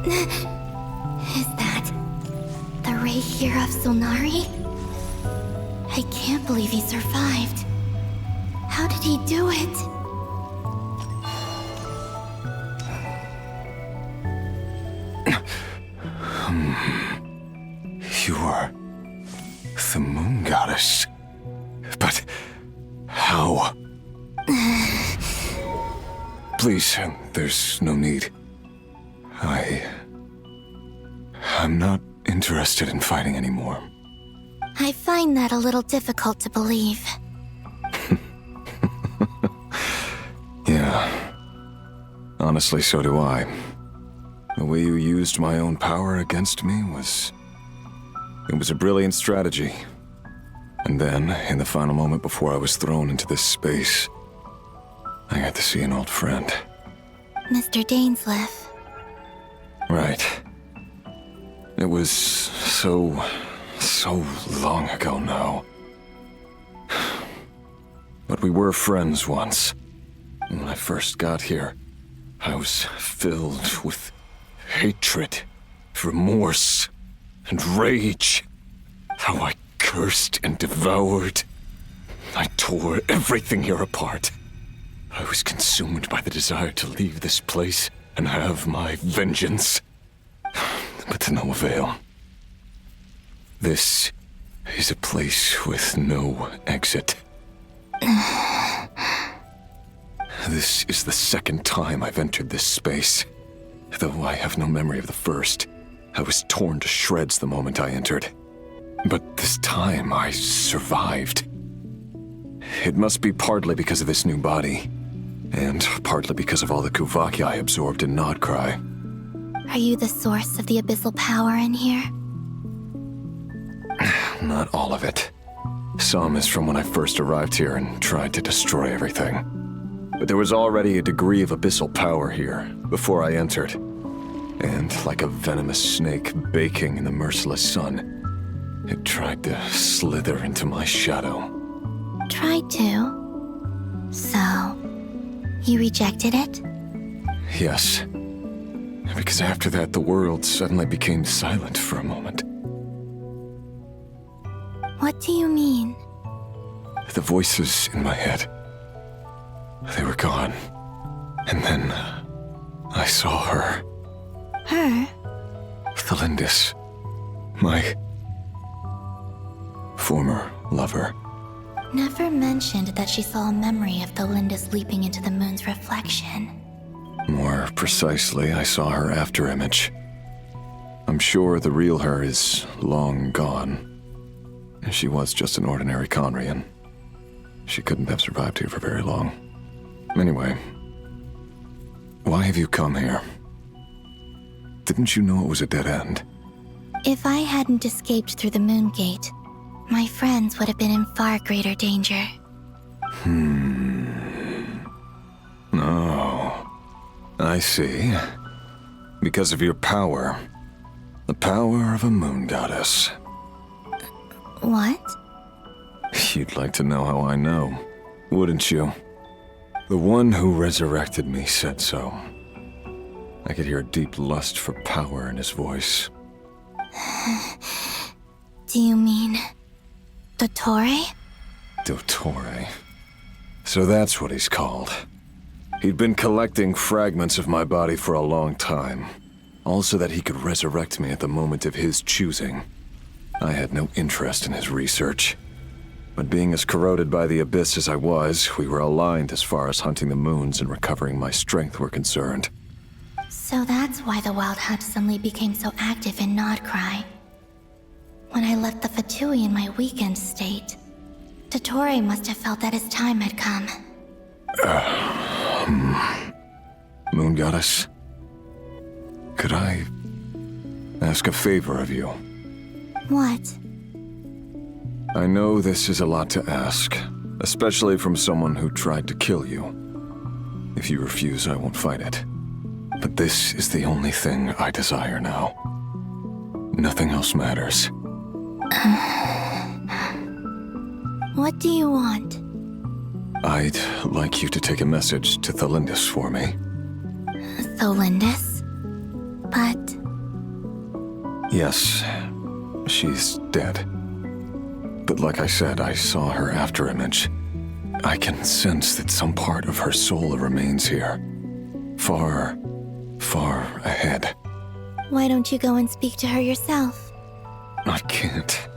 Is that the Rerir of Solnari? I can't believe he survived. How did he do it? You are the moon goddess. But how? Please, there's no need. I'm not interested in fighting anymore. I find that a little difficult to believe. Yeah. Honestly, so do I. The way you used my own power against me was... It was a brilliant strategy. And then, in the final moment before I was thrown into this space, I got to see an old friend. Mr. Dainsleif. Right. It was so long ago now. But we were friends once. When I first got here, I was filled with hatred, remorse, and rage. How I cursed and devoured. I tore everything here apart. I was consumed by the desire to leave this place and have my vengeance. But to no avail. This is a place with no exit. This is the second time I've entered this space. Though I have no memory of the first. I was torn to shreds the moment I entered. But this time I survived. It must be partly because of this new body. And partly because of all the Kuvaki I absorbed in Nodcry. Are you the source of the abyssal power in here? Not all of it. Some is from when I first arrived here and tried to destroy everything. But there was already a degree of abyssal power here before I entered. And like a venomous snake baking in the merciless sun, it tried to slither into my shadow. Tried to? So, you rejected it? Yes. Because after that, the world suddenly became silent for a moment. What do you mean? The voices in my head, they were gone. And then I saw her. Her? Tholindis. My former lover. Nefer mentioned that she saw a memory of Tholindis leaping into the moon's reflection. More precisely, I saw her afterimage. I'm sure the real her is long gone. She was just an ordinary Conrian. She couldn't have survived here for very long. Anyway, why have you come here? Didn't you know it was a dead end? If I hadn't escaped through the moon gate, my friends would have been in far greater danger. Oh, I see. Because of your power. The power of a moon goddess. What? You'd like to know how I know, wouldn't you? The one who resurrected me said so. I could hear a deep lust for power in his voice. Do you mean... Dottore? Dottore. So that's what he's called. He'd been collecting fragments of my body for a long time. All so that he could resurrect me at the moment of his choosing. I had no interest in his research. But being as corroded by the abyss as I was, we were aligned as far as hunting the moons and recovering my strength were concerned. So that's why the Wild Hunt suddenly became so active in Nodcry. When I left the Fatui in my weakened state, Dottore must have felt that his time had come. Moon Goddess? Could I ask a favor of you? What? I know this is a lot to ask, especially from someone who tried to kill you. If you refuse, I won't fight it. But this is the only thing I desire now. Nothing else matters. What do you want? I'd like you to take a message to Tholindis for me. Tholindis? But Yes, she's dead. But like I said, I saw her after image. I can sense that some part of her soul remains here. Far, far ahead. Why don't you go and speak to her yourself? I can't.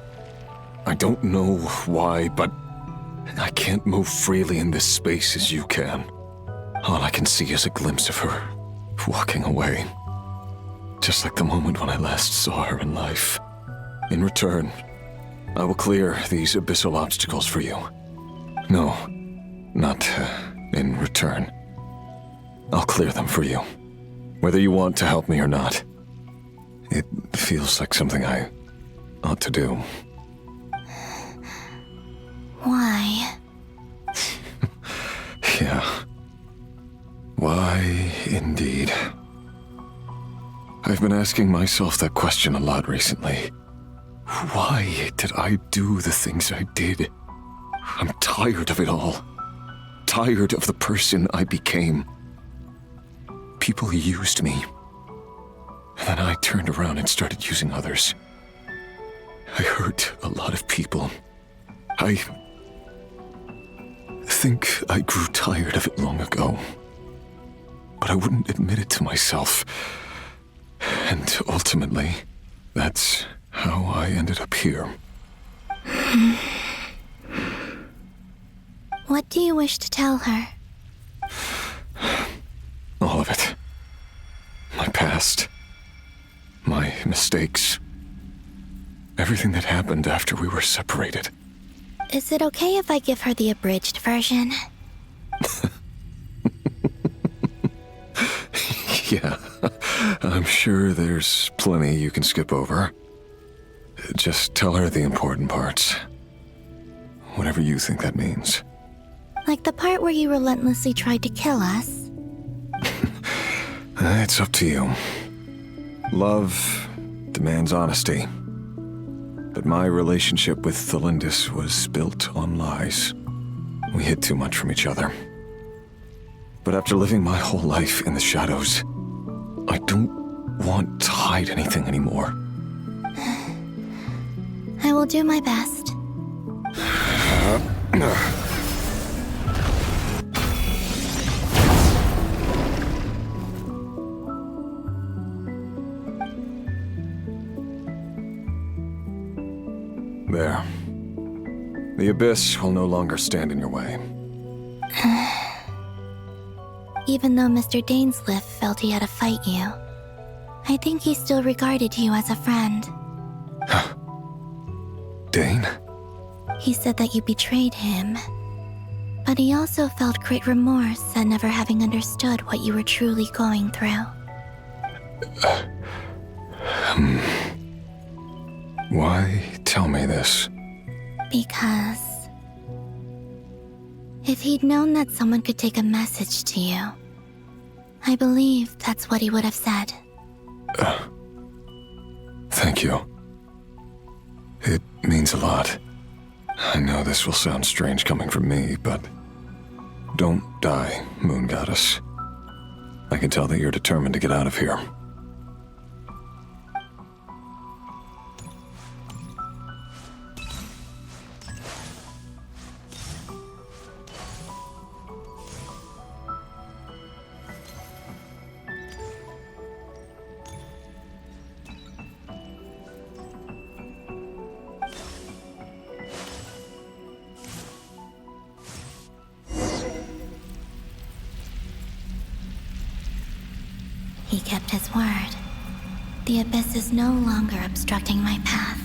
I don't know why, but I can't move freely in this space as you can. All I can see is a glimpse of her, walking away. Just like the moment when I last saw her in life. In return, I will clear these abyssal obstacles for you. No, not in return. I'll clear them for you, whether you want to help me or not. It feels like something I ought to do. Why? Yeah. Why, indeed. I've been asking myself that question a lot recently. Why did I do the things I did? I'm tired of it all. Tired of the person I became. People used me. And then I turned around and started using others. I hurt a lot of people. I think I grew tired of it long ago. But I wouldn't admit it to myself. And ultimately, that's how I ended up here. What do you wish to tell her? All of it. My past. My mistakes. Everything that happened after we were separated. Is it okay if I give her the abridged version? Yeah, I'm sure there's plenty you can skip over. Just tell her the important parts. Whatever you think that means. Like the part where you relentlessly tried to kill us? It's up to you. Love demands honesty. But my relationship with Tholindis was built on lies. We hid too much from each other. But after living my whole life in the shadows, I don't want to hide anything anymore. I will do my best. There. The abyss will no longer stand in your way. Even though Mr. Dainsliff felt he had to fight you, I think he still regarded you as a friend. Dane? He said that you betrayed him, but he also felt great remorse at never having understood what you were truly going through. Why tell me this? Because if he'd known that someone could take a message to you, I believe that's what he would have said. Thank you. It means a lot. I know this will sound strange coming from me, but don't die, Moon Goddess. I can tell that you're determined to get out of here. He kept his word. The abyss is no longer obstructing my path.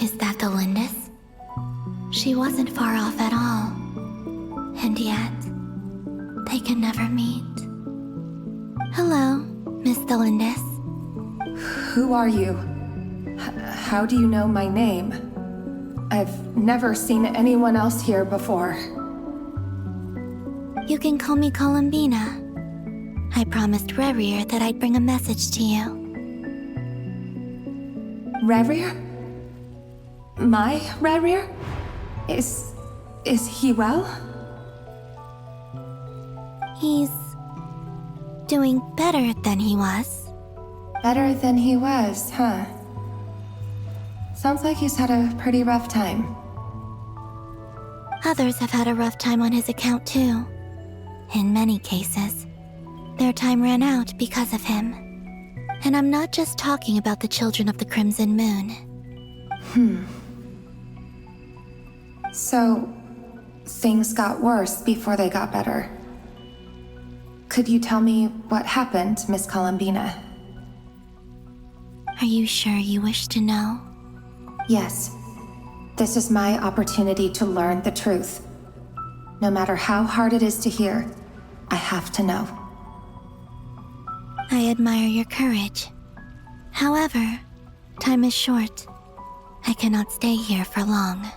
Is that Tholindis? She wasn't far off at all. And yet, they can never meet. Hello, Miss Tholindis. Who are you? How do you know my name? I've never seen anyone else here before. You can call me Columbina. I promised Rerir that I'd bring a message to you. Rerir? My Rerir? Is he well? He's doing better than he was. Better than he was, huh? Sounds like he's had a pretty rough time. Others have had a rough time on his account too. In many cases, their time ran out because of him. And I'm not just talking about the children of the Crimson Moon. So, things got worse before they got better. Could you tell me what happened, Miss Columbina? Are you sure you wish to know? Yes. This is my opportunity to learn the truth. No matter how hard it is to hear, I have to know. I admire your courage. However, time is short. I cannot stay here for long.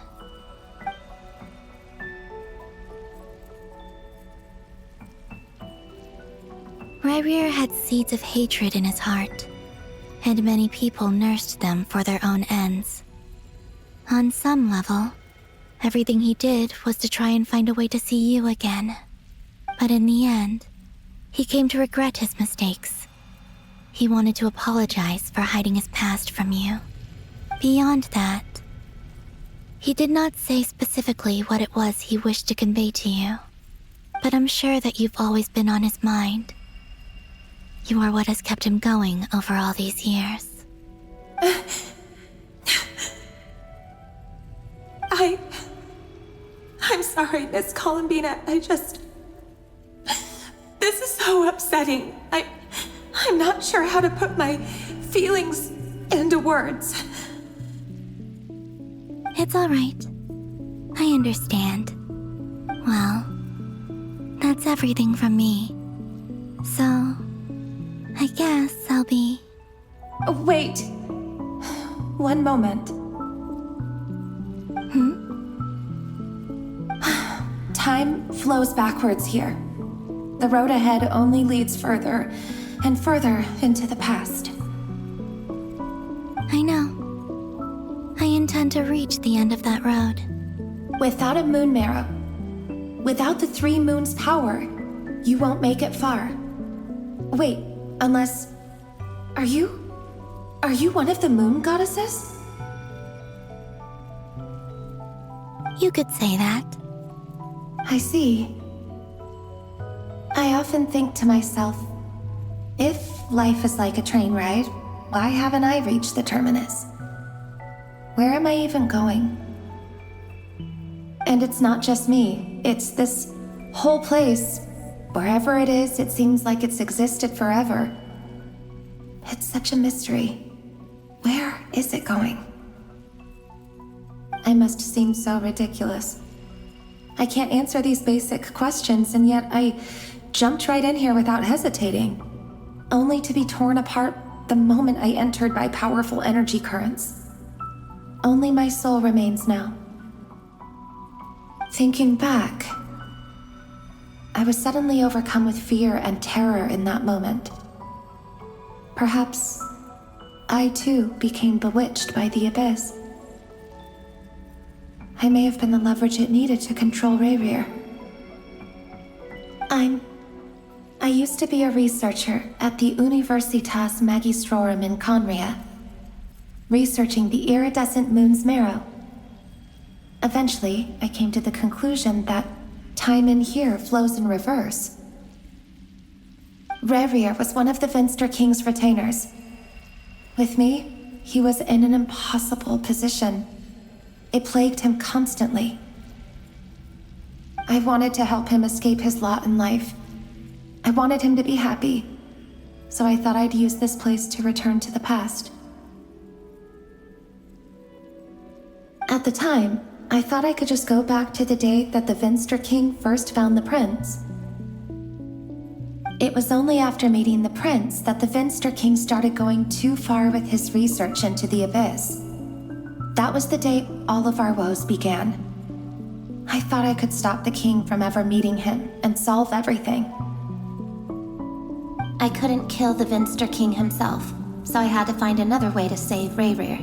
Rerir had seeds of hatred in his heart, and many people nursed them for their own ends. On some level, everything he did was to try and find a way to see you again. But in the end, he came to regret his mistakes. He wanted to apologize for hiding his past from you. Beyond that, he did not say specifically what it was he wished to convey to you, but I'm sure that you've always been on his mind. You are what has kept him going over all these years. I'm sorry, Miss Columbina. This is so upsetting. I'm not sure how to put my feelings into words. It's all right. I understand. Well, that's everything from me. So, I guess I'll be... Wait. One moment. Time flows backwards here. The road ahead only leads further and further into the past. I know. I intend to reach the end of that road. Without a moon marrow, without the 3 moons' power, you won't make it far. Wait, unless... Are you one of the moon goddesses? You could say that. I see. I often think to myself, if life is like a train ride, why haven't I reached the terminus? Where am I even going? And it's not just me, it's this whole place. Wherever it is, it seems like it's existed forever. It's such a mystery. Where is it going? I must seem so ridiculous. I can't answer these basic questions, and yet I jumped right in here without hesitating, only to be torn apart the moment I entered by powerful energy currents. Only my soul remains now. Thinking back, I was suddenly overcome with fear and terror in that moment. Perhaps I too became bewitched by the abyss. I may have been the leverage it needed to control Rerir. I used to be a researcher at the Universitas Magistrorum in Conria, researching the iridescent moon's marrow. Eventually, I came to the conclusion that time in here flows in reverse. Rerir was one of the Venster King's retainers. With me, he was in an impossible position. It plagued him constantly. I wanted to help him escape his lot in life. I wanted him to be happy, so I thought I'd use this place to return to the past. At the time, I thought I could just go back to the day that the Venster King first found the prince. It was only after meeting the prince that the Venster King started going too far with his research into the abyss. That was the day all of our woes began. I thought I could stop the king from ever meeting him and solve everything. I couldn't kill the Venster King himself, so I had to find another way to save Rerir.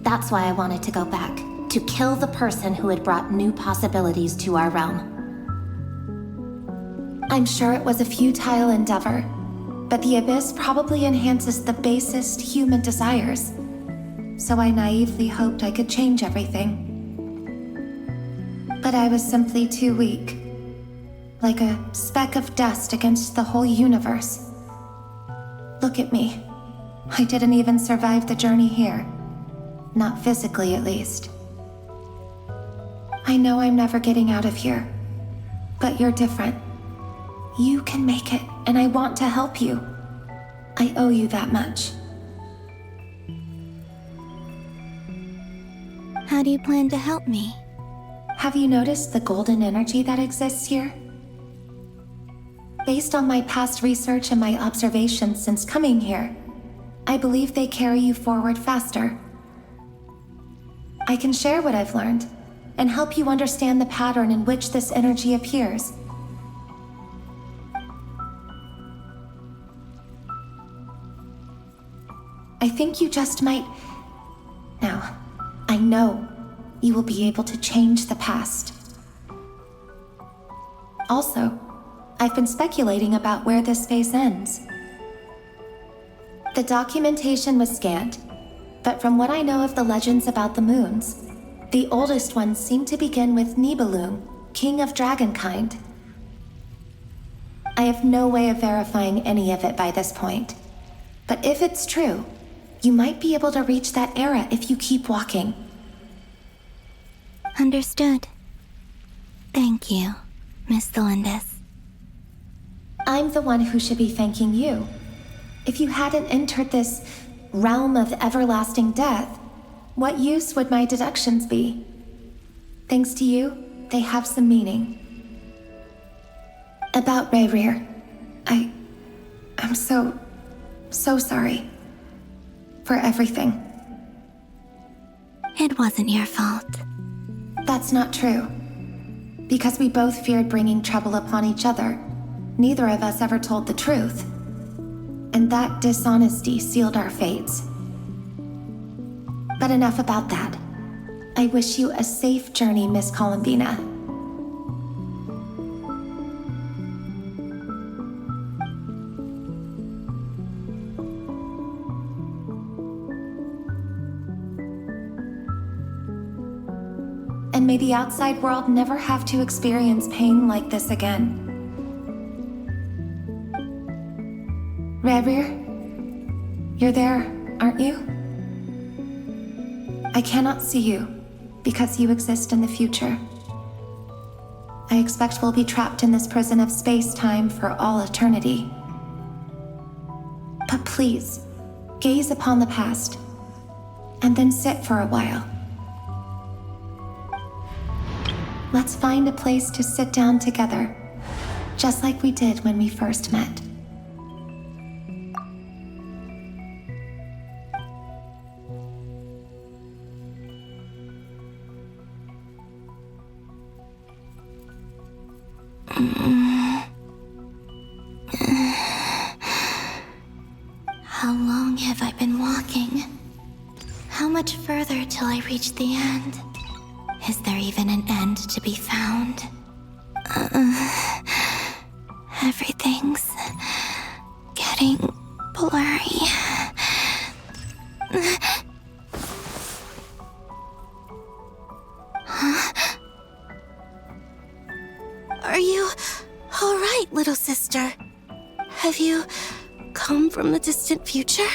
That's why I wanted to go back, to kill the person who had brought new possibilities to our realm. I'm sure it was a futile endeavor, but the Abyss probably enhances the basest human desires. So I naively hoped I could change everything. But I was simply too weak. Like a speck of dust against the whole universe. Look at me. I didn't even survive the journey here. Not physically, at least. I know I'm never getting out of here. But you're different. You can make it, and I want to help you. I owe you that much. How do you plan to help me? Have you noticed the golden energy that exists here? Based on my past research and my observations since coming here, I believe they carry you forward faster. I can share what I've learned and help you understand the pattern in which this energy appears. I think you just might... Now, I know you will be able to change the past. Also, I've been speculating about where this space ends. The documentation was scanned, but from what I know of the legends about the moons, the oldest ones seem to begin with Nibelung, king of dragonkind. I have no way of verifying any of it by this point, but if it's true, you might be able to reach that era if you keep walking. Understood. Thank you, Miss Tholindis. I'm the one who should be thanking you. If you hadn't entered this realm of everlasting death, what use would my deductions be? Thanks to you, they have some meaning. About Rerir, I'm so sorry. For everything. It wasn't your fault. That's not true. Because we both feared bringing trouble upon each other, neither of us ever told the truth. And that dishonesty sealed our fates. But enough about that. I wish you a safe journey, Miss Columbina. And may the outside world never have to experience pain like this again. Rerir, you're there, aren't you? I cannot see you, because you exist in the future. I expect we'll be trapped in this prison of space-time for all eternity. But please, gaze upon the past, and then sit for a while. Let's find a place to sit down together, just like we did when we first met. How long have I been walking? How much further till I reach the end? Is there even an end to be found? Everything's getting blurry. Huh? Are you all right, little sister? Have you come from the distant future?